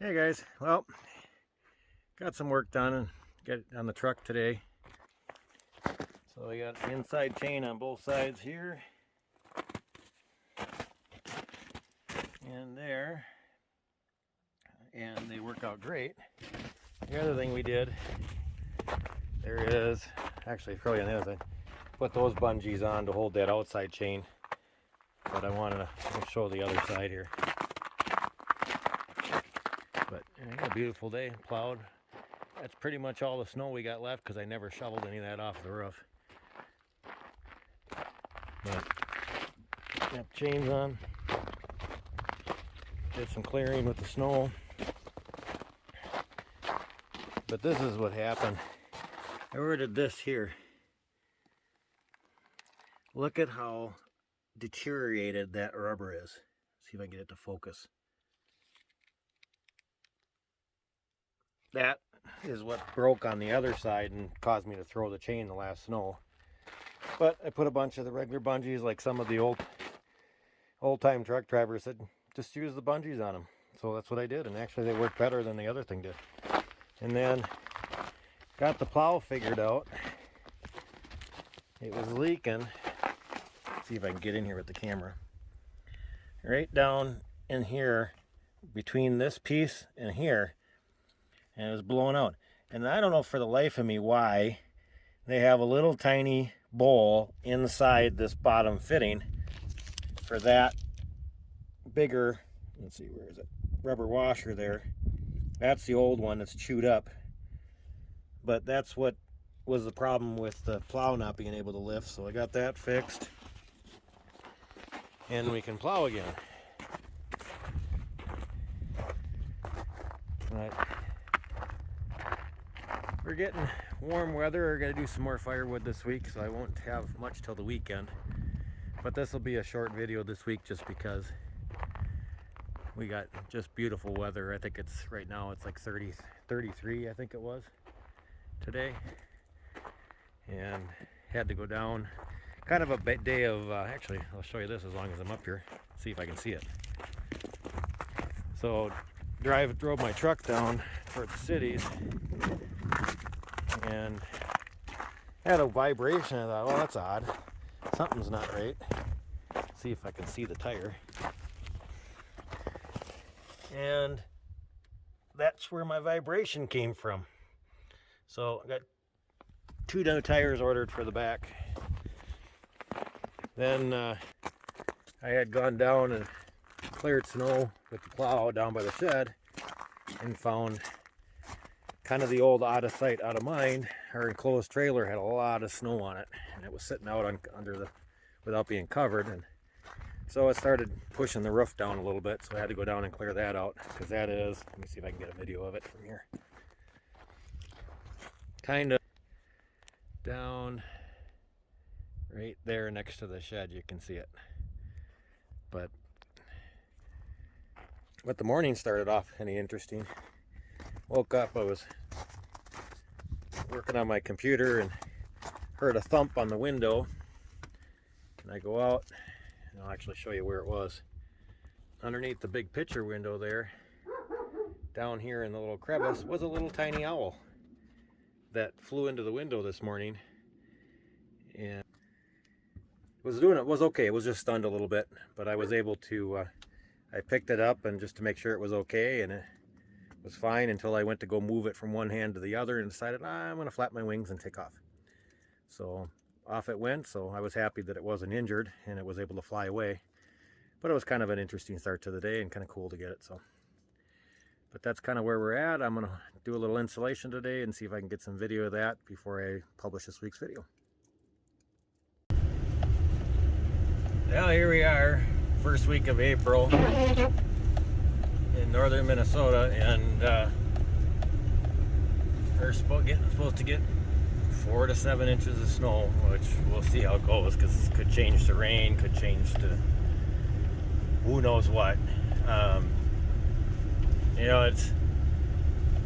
Hey guys, well, got some work done and get it on the truck today. So we got the inside chain on both sides here and there, and they work out great. The other thing we did, there is, actually probably on the other side, put those bungees on to hold that outside chain, but I wanted to show the other side here. But a beautiful day, plowed. That's pretty much all the snow we got left because I never shoveled any of that off the roof. But got chains on. Did some clearing with the snow. But this is what happened. I ordered this here. Look at how deteriorated that rubber is. See if I can get it to focus. That is what broke on the other side and caused me to throw the chain the last snow. But I put a bunch of the regular bungees, like some of the old-time truck drivers said, just use the bungees on them. So that's what I did, and actually they worked better than the other thing did. And then got the plow figured out. It was leaking. Let's see if I can get in here with the camera. Right down in here, between this piece and here, and it was blown out. And I don't know for the life of me why they have a little tiny bowl inside this bottom fitting for that bigger, let's see, where is it, rubber washer there. That's the old one that's chewed up, but that's what was the problem with the plow not being able to lift. So I got that fixed and we can plow again. But we're getting warm weather. We're going to do some more firewood this week, so I won't have much till the weekend. But this will be a short video this week just because we got just beautiful weather. I think it's right now it's like 33 I think it was today. And had to go down. Kind of a day of, actually I'll show you this as long as I'm up here. See if I can see it. So drove my truck down towards the cities and had a vibration. I thought, well, that's odd. Something's not right. See if I can see the tire. And that's where my vibration came from. So I got 2 new tires ordered for the back. Then I had gone down and cleared snow with the plow down by the shed and found kind of the old out of sight, out of mind. Our enclosed trailer had a lot of snow on it, and it was sitting out under the, without being covered, and so it started pushing the roof down a little bit. So I had to go down and clear that out, because that is, let me see if I can get a video of it from here, kind of down right there next to the shed. You can see it. But the morning started off any interesting. Woke up, I was working on my computer and heard a thump on the window, and I go out and I'll actually show you where it was. Underneath the big picture window there, down here in the little crevice, was a little tiny owl that flew into the window this morning and was okay. It was just stunned a little bit, but I was able to I picked it up and just to make sure it was okay, and it was fine until I went to go move it from one hand to the other and decided I'm going to flap my wings and take off. So off it went. So I was happy that it wasn't injured and it was able to fly away. But it was kind of an interesting start to the day and kind of cool to get it. So, but that's kind of where we're at. I'm going to do a little installation today and see if I can get some video of that before I publish this week's video. Well, here we are, first week of April in northern Minnesota, and we're supposed to get 4 to 7 inches of snow, which we'll see how it goes, because it could change to rain, could change to who knows what. You know,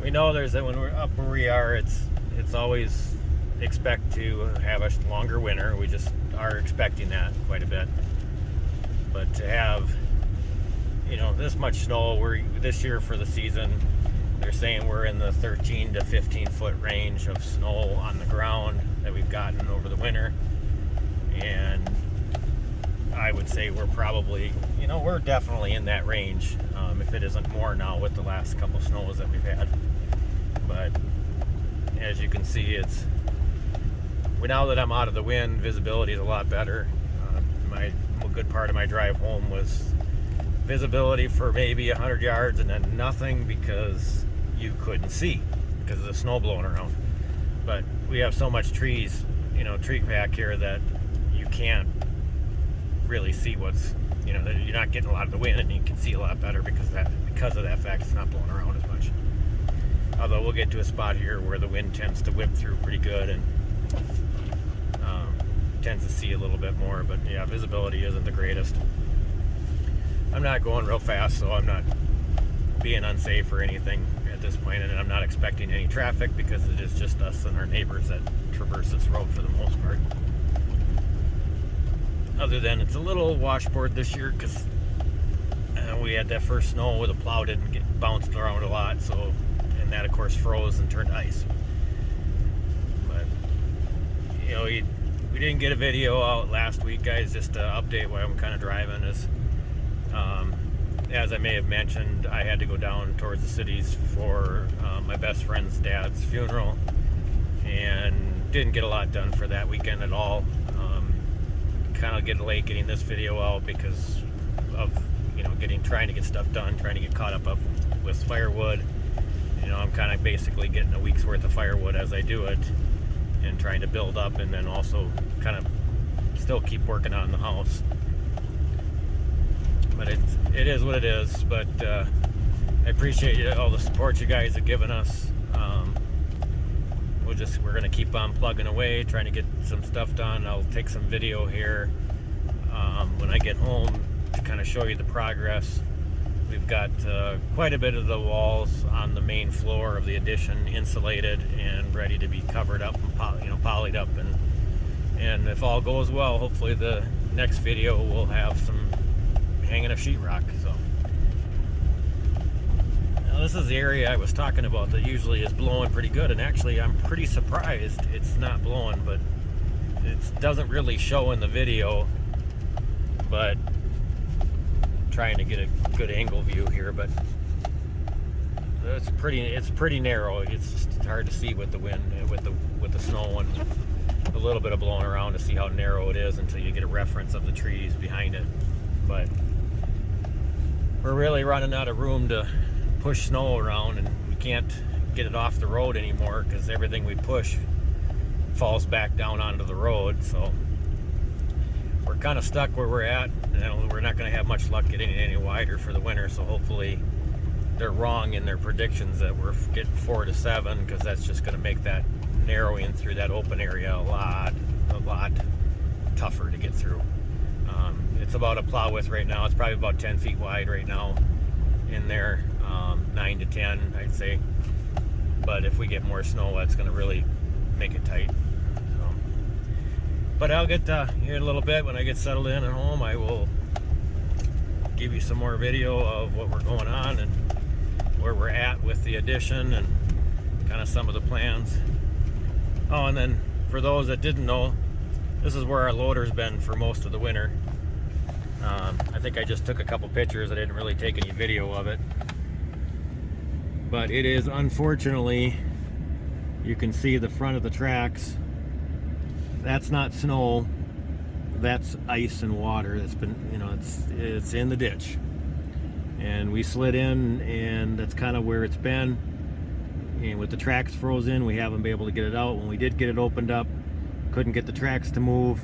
we know there's that when we're up where we are, it's always expect to have a longer winter. We just are expecting that quite a bit. But to have, you know, this much snow this year for the season, They're saying we're in the 13 to 15 foot range of snow on the ground that we've gotten over the winter. And I would say we're probably, we're definitely in that range, if it isn't more now with the last couple snows that we've had. But as you can see, now that I'm out of the wind, visibility is a lot better. A good part of my drive home was visibility for maybe 100 yards and then nothing because you couldn't see because of the snow blowing around. But we have so much trees, tree pack here that you can't really see what's, you're not getting a lot of the wind, and you can see a lot better because of that fact it's not blowing around as much. Although we'll get to a spot here where the wind tends to whip through pretty good and tends to see a little bit more, but yeah, visibility isn't the greatest. I'm not going real fast, so I'm not being unsafe or anything at this point, and I'm not expecting any traffic because it is just us and our neighbors that traverse this road for the most part. Other than it's a little washboard this year because we had that first snow where the plow didn't get bounced around a lot, so, and that of course froze and turned ice. But we didn't get a video out last week, guys, just to update why I'm kind of driving. As I may have mentioned, I had to go down towards the cities for my best friend's dad's funeral, and didn't get a lot done for that weekend at all. Kind of get late getting this video out because of trying to get stuff done, trying to get caught up with firewood. I'm kind of basically getting a week's worth of firewood as I do it, and trying to build up, and then also kind of still keep working on the house. But it is what it is. But I appreciate all the support you guys have given us. We're gonna keep on plugging away, trying to get some stuff done. I'll take some video here when I get home to kind of show you the progress. We've got quite a bit of the walls on the main floor of the addition insulated and ready to be covered up and polyed up, and if all goes well, hopefully the next video will have some hanging of sheetrock. So now this is the area I was talking about that usually is blowing pretty good, and actually I'm pretty surprised it's not blowing, but it doesn't really show in the video. But trying to get a good angle view here, but it's pretty narrow. It's just hard to see with the wind, with the snow and a little bit of blowing around to see how narrow it is until you get a reference of the trees behind it. But we're really running out of room to push snow around, and we can't get it off the road anymore because everything we push falls back down onto the road. So we're kind of stuck where we're at, and we're not going to have much luck getting it any wider for the winter. So hopefully they're wrong in their predictions that we're getting 4 to 7, because that's just going to make that narrowing through that open area a lot tougher to get through. It's about a plow width right now. It's probably about 10 feet wide right now in there, 9 to 10 I'd say. But if we get more snow, that's going to really make it tight. But I'll get here in a little bit when I get settled in at home. I will give you some more video of what we're going on and where we're at with the addition and kind of some of the plans. Oh, and then for those that didn't know, this is where our loader's been for most of the winter. I think I just took a couple pictures. I didn't really take any video of it. But it is, unfortunately, you can see the front of the tracks. That's not snow, that's ice and water that's been, it's in the ditch. And we slid in, and that's kind of where it's been. And with the tracks frozen, we haven't been able to get it out. When we did get it opened up, couldn't get the tracks to move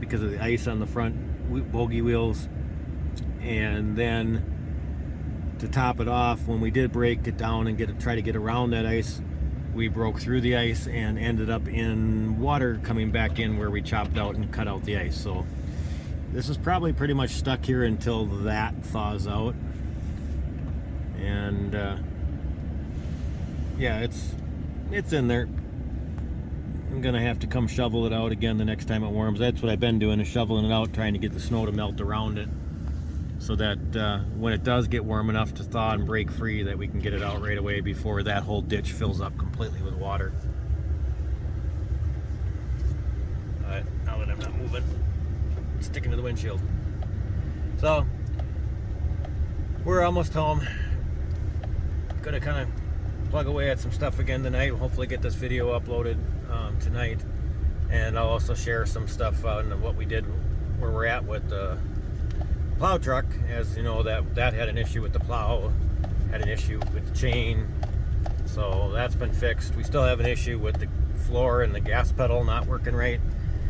because of the ice on the front bogie wheels. And then to top it off, when we did break it down and try to get around that ice, we broke through the ice and ended up in water coming back in where we chopped out and cut out the ice. So this is probably pretty much stuck here until that thaws out. And yeah, it's in there. I'm gonna have to come shovel it out again the next time it warms. That's what I've been doing, is shoveling it out, trying to get the snow to melt around it so that when it does get warm enough to thaw and break free, that we can get it out right away before that whole ditch fills up completely with water. Alright, now that I'm not moving, it's sticking to the windshield. So we're almost home. Gonna kind of plug away at some stuff again tonight. Hopefully get this video uploaded tonight, and I'll also share some stuff on what we did, where we're at with the plow truck. As you know, that had an issue with the plow, had an issue with the chain, so that's been fixed. We still have an issue with the floor and the gas pedal not working right,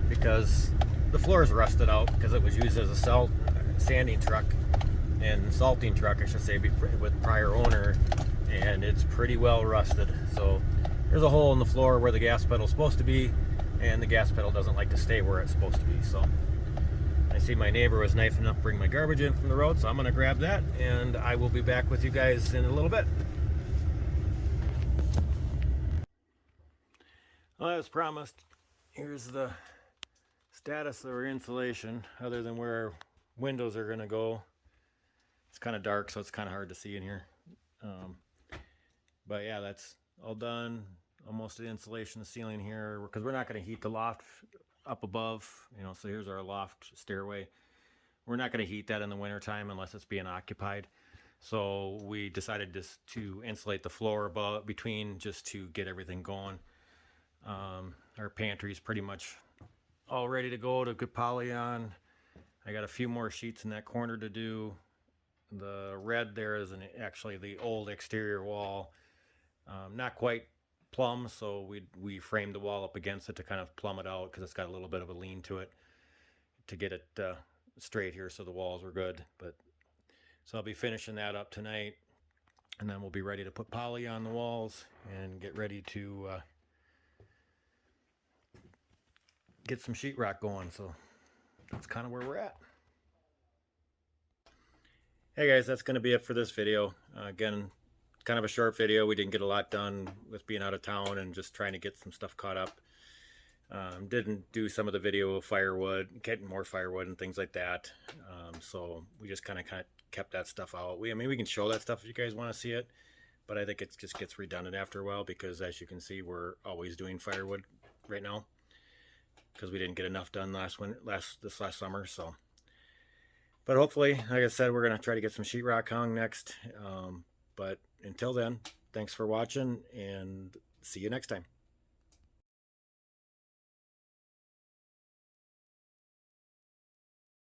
because the floor is rusted out because it was used as a sanding truck and salting truck, I should say, with prior owner, and it's pretty well rusted. So there's a hole in the floor where the gas pedal is supposed to be, and the gas pedal doesn't like to stay where it's supposed to be. So I see my neighbor was nice enough to bring my garbage in from the road, so I'm going to grab that, and I will be back with you guys in a little bit. Well, as promised, here's the status of our insulation, other than where our windows are going to go. It's kind of dark, so it's kind of hard to see in here. But yeah, that's all done. Almost the insulation, the ceiling here, because we're not going to heat the loft up above. You know, so here's our loft stairway. We're not going to heat that in the wintertime unless it's being occupied. So we decided just to insulate the floor above, between, just to get everything going. Our pantry is pretty much all ready to go to get poly on. I got a few more sheets in that corner to do. The red there is actually the old exterior wall, not quite plumb, so we framed the wall up against it to kind of plumb it out, because it's got a little bit of a lean to it, to get it straight here, so the walls were good. But so I'll be finishing that up tonight, and then we'll be ready to put poly on the walls and get ready to get some sheetrock going. So that's kind of where we're at. Hey guys, that's going to be it for this video. Again, kind of a short video. We didn't get a lot done with being out of town and just trying to get some stuff caught up. Didn't do some of the video of firewood, getting more firewood and things like that. So we just kind of kept that stuff out. I mean, we can show that stuff if you guys want to see it, but I think it just gets redundant after a while, because as you can see, we're always doing firewood right now, because we didn't get enough done this last summer. So. But hopefully, like I said, we're going to try to get some sheetrock hung next. But until then, thanks for watching, and see you next time.